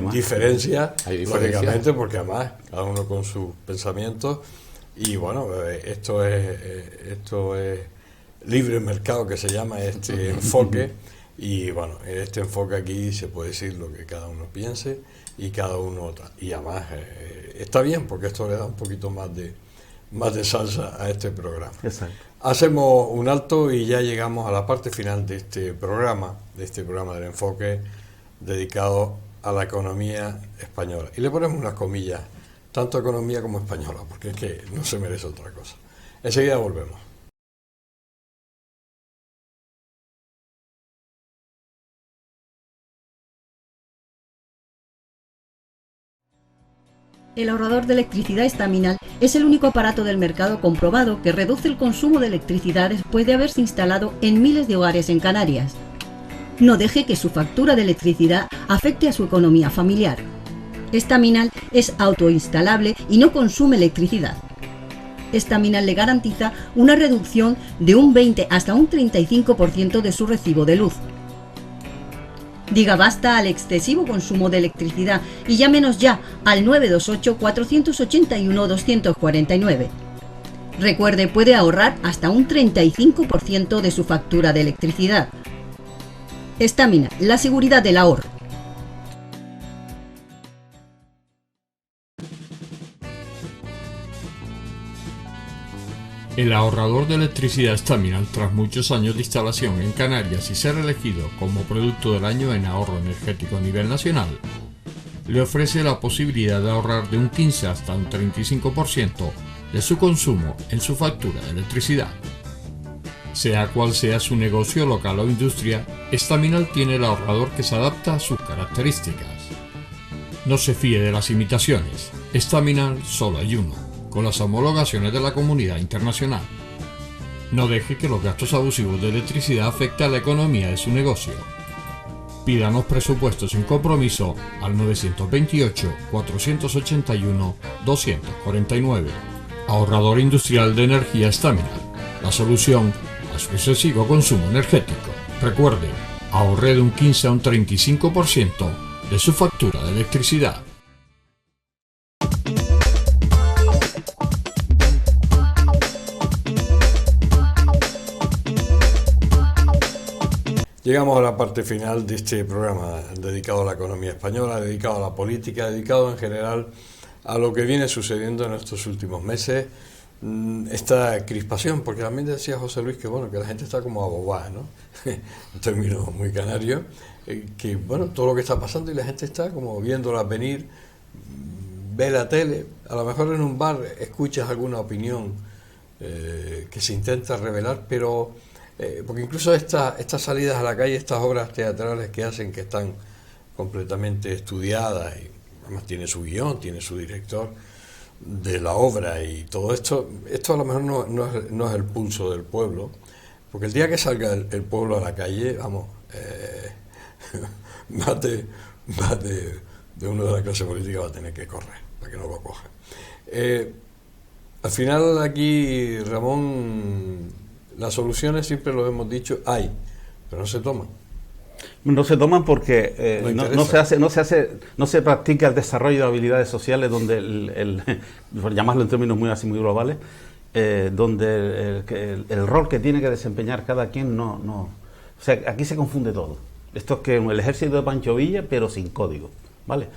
diferencia, lógicamente, porque además cada uno con sus pensamientos. Y bueno, esto es libre mercado, que se llama este enfoque. Y bueno, en este enfoque aquí se puede decir lo que cada uno piense y cada uno y además está bien, porque esto le da un poquito más de salsa a este programa. Exacto. Hacemos un alto y ya llegamos a la parte final de este programa del enfoque dedicado a la economía española. Y le ponemos unas comillas, tanto economía como española, porque es que no se merece otra cosa. Enseguida volvemos. El ahorrador de electricidad estaminal es el único aparato del mercado comprobado que reduce el consumo de electricidad después de haberse instalado en miles de hogares en Canarias. No deje que su factura de electricidad afecte a su economía familiar. Estaminal es autoinstalable y no consume electricidad. Estaminal le garantiza una reducción de un 20 hasta un 35% de su recibo de luz. Diga basta al excesivo consumo de electricidad y llámenos ya al 928-481-249. Recuerde, puede ahorrar hasta un 35% de su factura de electricidad. Estaminal, la seguridad del ahorro. El ahorrador de electricidad Estaminal, tras muchos años de instalación en Canarias y ser elegido como producto del año en ahorro energético a nivel nacional, le ofrece la posibilidad de ahorrar de un 15 hasta un 35% de su consumo en su factura de electricidad. Sea cual sea su negocio local o industria, Estaminal tiene el ahorrador que se adapta a sus características. No se fíe de las imitaciones, Estaminal solo hay uno, con las homologaciones de la comunidad internacional. No deje que los gastos abusivos de electricidad afecten a la economía de su negocio. Pídanos presupuestos sin compromiso al 928-481-249. Ahorrador industrial de energía Staminal. La solución a su excesivo consumo energético. Recuerde, ahorre de un 15 a un 35% de su factura de electricidad. Llegamos a la parte final de este programa dedicado a la economía española, dedicado a la política, dedicado en general a lo que viene sucediendo en estos últimos meses, esta crispación, porque también decía José Luis que bueno, que la gente está como abobada, ¿no? Un término muy canario, que bueno, todo lo que está pasando y la gente está como viéndola venir, ve la tele, a lo mejor en un bar escuchas alguna opinión que se intenta revelar, pero porque incluso estas salidas a la calle, estas obras teatrales que hacen, que están completamente estudiadas, y además tiene su guión, tiene su director de la obra y todo esto a lo mejor no es el pulso del pueblo, porque el día que salga el pueblo a la calle, vamos, más de uno de la clase política va a tener que correr para que no lo coja. Al final aquí, Ramón, las soluciones, siempre lo hemos dicho, hay, pero no se toman. No se toman porque no se practica el desarrollo de habilidades sociales, donde por llamarlo en términos muy así muy globales, donde el rol que tiene que desempeñar cada quien o sea, aquí se confunde todo. Esto es que el ejército de Pancho Villa, pero sin código, ¿vale?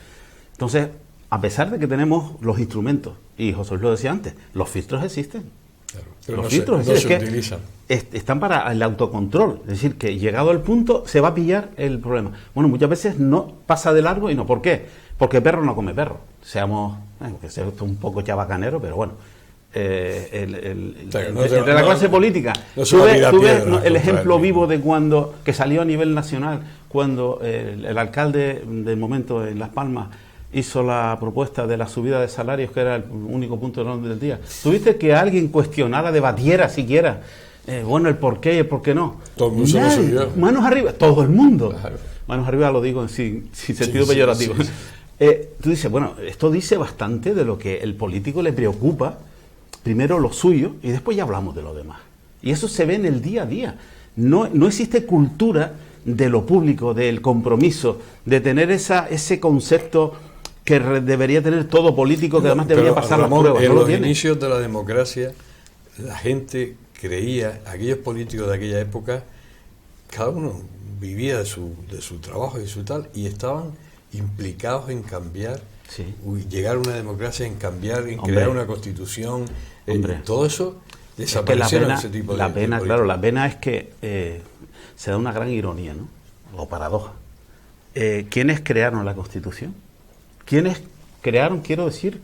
Entonces, a pesar de que tenemos los instrumentos, y José Luis lo decía antes, los filtros existen. Claro, pero los no filtros se utilizan. Están para el autocontrol, es decir, que llegado al punto se va a pillar el problema. Bueno, muchas veces no pasa de largo y no. ¿Por qué? Porque perro no come perro. Seamos, que sea esto un poco chabacanero, pero bueno. Entre la clase política. Tú ves el ejemplo vivo de cuando, que salió a nivel nacional, cuando el alcalde del momento en Las Palmas hizo la propuesta de la subida de salarios, que era el único punto de orden del día. ¿Tuviste que alguien cuestionara, debatiera siquiera, bueno, el por qué y el por qué no? Todo el mundo se lo subió. Manos arriba, todo el mundo. Claro. Manos arriba lo digo sin sentido peyorativo. Sí. Tú dices, bueno, esto dice bastante de lo que el político le preocupa, primero lo suyo, y después ya hablamos de lo demás. Y eso se ve en el día a día. No existe cultura de lo público, del compromiso, de tener ese concepto que debería tener todo político, que además debería pasar Ramón, las pruebas. En los inicios de la democracia, la gente creía, aquellos políticos de aquella época, cada uno vivía de su trabajo y su tal, y estaban implicados en cambiar, llegar a una democracia, en cambiar, en crear una constitución, todo eso desaparecieron ese tipo de... La pena es que se da una gran ironía, ¿no? O paradoja. ¿Quiénes crearon la constitución? ¿Quiénes crearon, quiero decir,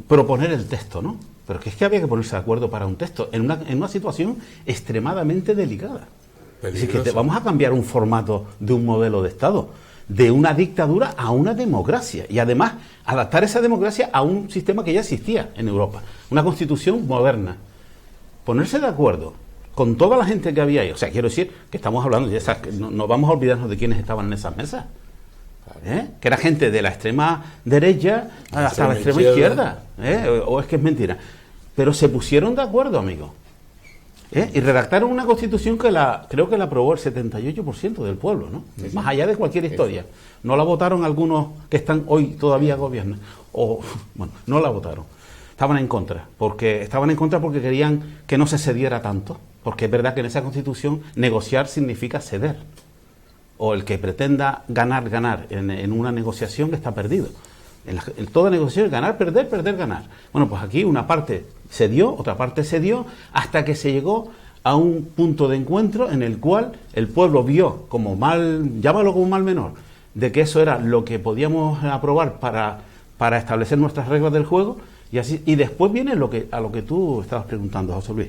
proponer el texto, ¿no? Pero que es que había que ponerse de acuerdo para un texto en una situación extremadamente delicada. Es decir, que vamos a cambiar un formato de un modelo de Estado, de una dictadura a una democracia, y además adaptar esa democracia a un sistema que ya existía en Europa, una constitución moderna. Ponerse de acuerdo con toda la gente que había ahí, o sea, quiero decir que estamos hablando de esas, no vamos a olvidarnos de quiénes estaban en esas mesas. Que era gente de la extrema derecha hasta la extrema izquierda. O es que es mentira. Pero se pusieron de acuerdo, amigos. Y redactaron una constitución que creo que la aprobó el 78% del pueblo, ¿no? Sí. Más allá de cualquier historia. No la votaron algunos que están hoy todavía gobiernan. Bueno, no la votaron. Estaban en contra porque querían que no se cediera tanto. Porque es verdad que en esa constitución negociar significa ceder. O el que pretenda ganar en una negociación, que está perdido. En toda negociación, ganar, perder, ganar. Bueno, pues aquí una parte cedió, otra parte cedió, hasta que se llegó a un punto de encuentro en el cual el pueblo vio como llámalo como mal menor, de que eso era lo que podíamos aprobar para establecer nuestras reglas del juego, y después viene a lo que tú estabas preguntando, José Luis.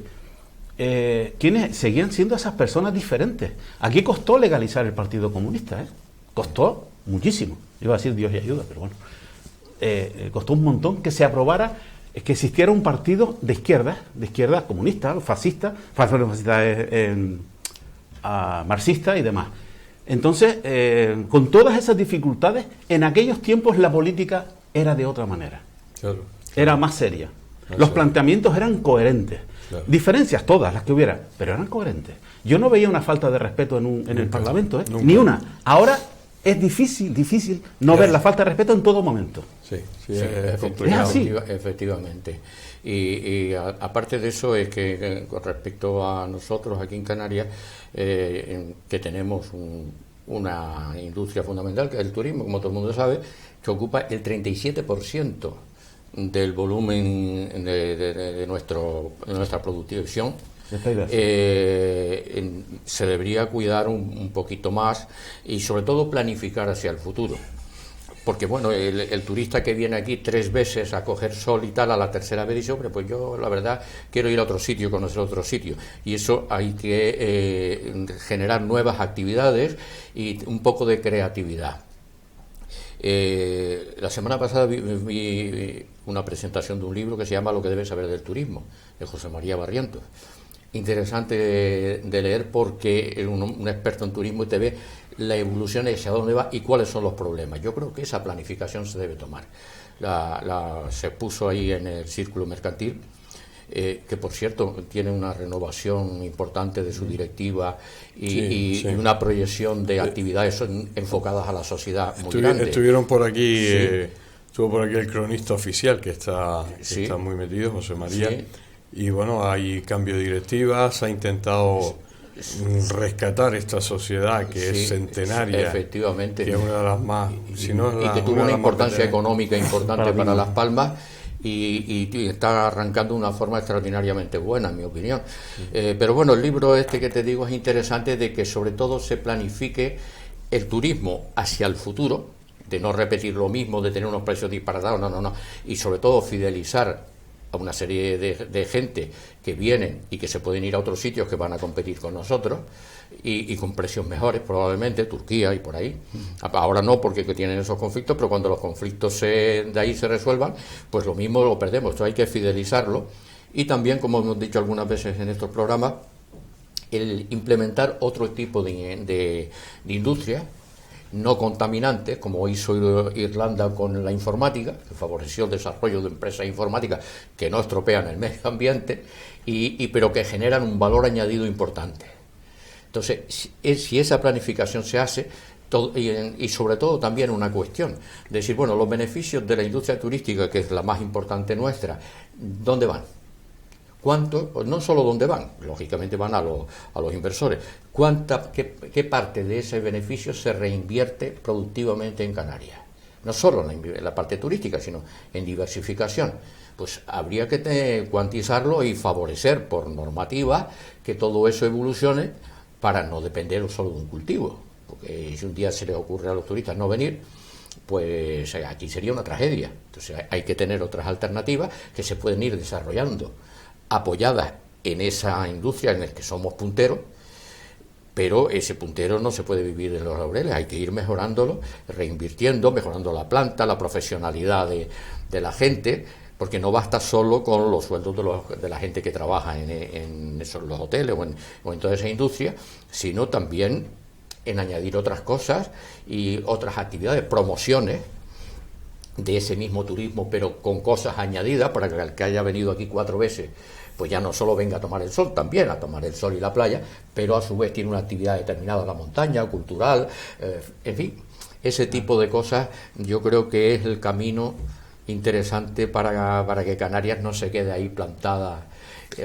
¿Quiénes seguían siendo esas personas diferentes? Aquí costó legalizar el Partido Comunista, costó muchísimo. Iba a decir Dios y ayuda, pero bueno. Costó un montón que se aprobara, que existiera un partido de izquierda comunista, fascista, marxista y demás. Entonces, con todas esas dificultades, en aquellos tiempos la política era de otra manera. Claro. Era más seria. Los planteamientos eran coherentes. Claro. Diferencias todas las que hubiera, pero eran coherentes. Yo no veía una falta de respeto en el Parlamento, nunca. ni una. Ahora es difícil no ver la falta de respeto en todo momento. Sí, efectivamente. Y aparte de eso es que con respecto a nosotros aquí en Canarias, que tenemos una industria fundamental que es el turismo, como todo el mundo sabe, que ocupa el 37% del volumen de nuestra producción. Se debería cuidar un poquito más y sobre todo planificar hacia el futuro. Porque bueno, el turista que viene aquí 3 veces a coger sol y tal, a la tercera vez dice, hombre, pues yo la verdad quiero ir a otro sitio, conocer otro sitio. Y eso hay que generar nuevas actividades y un poco de creatividad. La semana pasada vi una presentación de un libro que se llama Lo que debes saber del turismo, de José María Barrientos. Interesante de leer porque un experto en turismo te ve la evolución hacia dónde va y cuáles son los problemas. Yo creo que esa planificación se debe tomar. Se puso ahí en el Círculo Mercantil, que por cierto tiene una renovación importante de su directiva y una proyección de actividades enfocadas a la sociedad muy grande. Estuvieron por aquí, estuvo por aquí el cronista oficial que está muy metido, José María. Sí. Y bueno, hay cambio de directiva, se ha intentado rescatar esta sociedad que es centenaria, efectivamente, que es una de las más, si no es la, y que tuvo una importancia económica importante para Las Palmas y está arrancando de una forma extraordinariamente buena, en mi opinión. Pero bueno, el libro este que te digo es interesante, de que sobre todo se planifique el turismo hacia el futuro, de no repetir lo mismo, de tener unos precios disparatados, no, y sobre todo fidelizar a una serie de gente que vienen y que se pueden ir a otros sitios que van a competir con nosotros y con precios mejores, probablemente, Turquía y por ahí. Ahora no, porque tienen esos conflictos, pero cuando los conflictos de ahí se resuelvan, pues lo mismo lo perdemos. Entonces hay que fidelizarlo y también, como hemos dicho algunas veces en estos programas, el implementar otro tipo de industria no contaminantes, como hizo Irlanda con la informática, que favoreció el desarrollo de empresas informáticas que no estropean el medio ambiente, pero que generan un valor añadido importante. Entonces, si esa planificación se hace, y sobre todo también una cuestión, de decir, bueno, los beneficios de la industria turística, que es la más importante nuestra, ¿dónde van? ¿Cuánto? Pues no solo dónde van, lógicamente van a los inversores. ¿Qué parte de ese beneficio se reinvierte productivamente en Canarias? No solo en la parte turística, sino en diversificación. Pues habría que cuantizarlo y favorecer por normativa que todo eso evolucione para no depender solo de un cultivo. Porque si un día se les ocurre a los turistas no venir, pues aquí sería una tragedia. Entonces hay que tener otras alternativas que se pueden ir desarrollando, apoyadas en esa industria en la que somos punteros, pero ese puntero no se puede vivir de los laureles, hay que ir mejorándolo, reinvirtiendo, mejorando la planta, la profesionalidad de la gente, porque no basta solo con los sueldos de la gente que trabaja en los hoteles o en toda esa industria, sino también en añadir otras cosas y otras actividades, promociones de ese mismo turismo, pero con cosas añadidas para que el que haya venido aquí 4 veces, pues ya no solo venga a tomar el sol, también a tomar el sol y la playa, pero a su vez tiene una actividad determinada en la montaña, cultural, en fin, ese tipo de cosas yo creo que es el camino interesante para que Canarias no se quede ahí plantada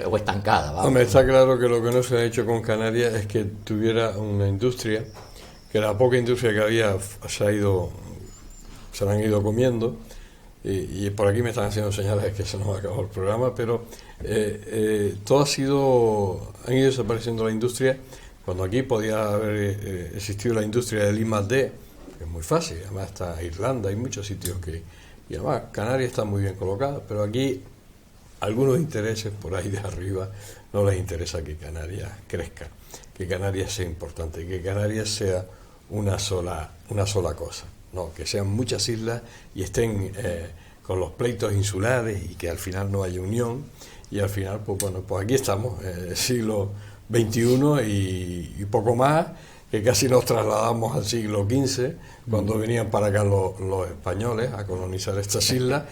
o estancada. ¿Vamos? Hombre, está claro que lo que no se ha hecho con Canarias es que tuviera una industria, que la poca industria que había se la han ido comiendo, y por aquí me están haciendo señales de que se nos ha acabado el programa, pero han ido desapareciendo la industria, cuando aquí podía haber existido la industria del I+D, que es muy fácil, además está Irlanda, hay muchos sitios y además Canarias está muy bien colocada, pero aquí algunos intereses por ahí de arriba no les interesa que Canarias crezca, que Canarias sea importante, que Canarias sea una sola cosa. No, que sean muchas islas y estén con los pleitos insulares y que al final no haya unión y al final, pues bueno, pues aquí estamos, siglo XXI y poco más, que casi nos trasladamos al siglo XV, cuando venían para acá los españoles a colonizar estas islas,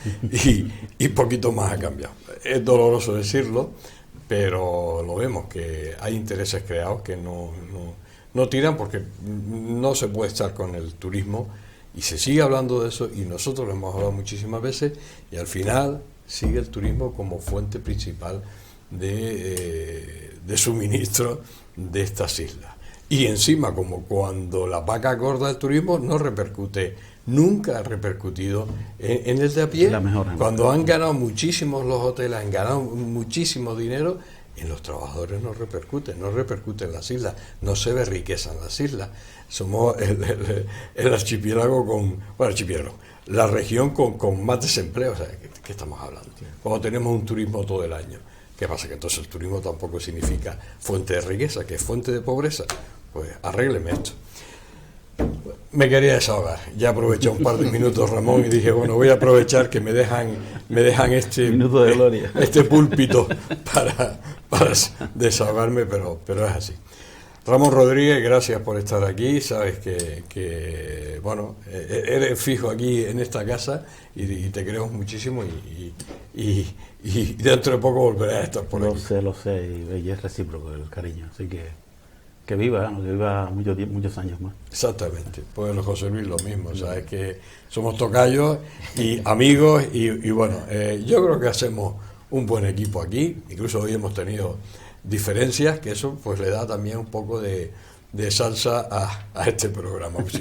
y poquito más ha cambiado. Es doloroso decirlo, pero lo vemos, que hay intereses creados que no tiran, porque no se puede estar con el turismo, y se sigue hablando de eso, y nosotros lo hemos hablado muchísimas veces, y al final sigue el turismo como fuente principal de suministro de estas islas. Y encima, como cuando la vaca gorda del turismo no repercute, nunca ha repercutido en el de a pie. Cuando han ganado muchísimos los hoteles, han ganado muchísimo dinero, en los trabajadores no repercute en las islas, no se ve riqueza en las islas. Somos el archipiélago la región con más desempleo. O sea, ¿qué estamos hablando? Cuando tenemos un turismo todo el año. ¿Qué pasa? Que entonces el turismo tampoco significa fuente de riqueza, que es fuente de pobreza. Pues arrégleme esto. Me quería desahogar. Ya aproveché un par de minutos, Ramón, y dije, bueno, voy a aprovechar que me dejan este minuto de gloria, este púlpito para desahogarme, pero es así. Ramón Rodríguez, gracias por estar aquí. Sabes que bueno, eres fijo aquí en esta casa y te queremos muchísimo, y dentro de poco volveré a estar por aquí. Lo sé, y es recíproco el cariño, así que viva muchos años más. Exactamente, pues José Luis lo mismo, sabes que somos tocayos y amigos, y bueno, yo creo que hacemos un buen equipo aquí. Incluso hoy hemos tenido diferencias, que eso pues le da también un poco de salsa a este programa. Pues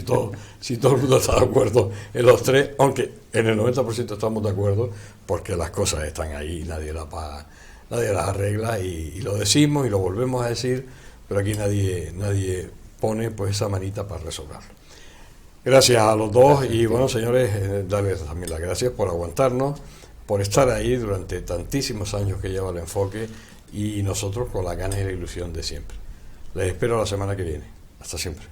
si todo el mundo está de acuerdo en los tres, aunque en el 90% estamos de acuerdo, porque las cosas están ahí, nadie las paga, nadie las arregla, y lo decimos y lo volvemos a decir, pero aquí nadie pone pues esa manita para resolverlo. Gracias a los dos. Gracias, y bueno, señores, darles también las gracias por aguantarnos, por estar ahí durante tantísimos años que lleva el enfoque, y nosotros con las ganas y la ilusión de siempre. Les espero la semana que viene. Hasta siempre.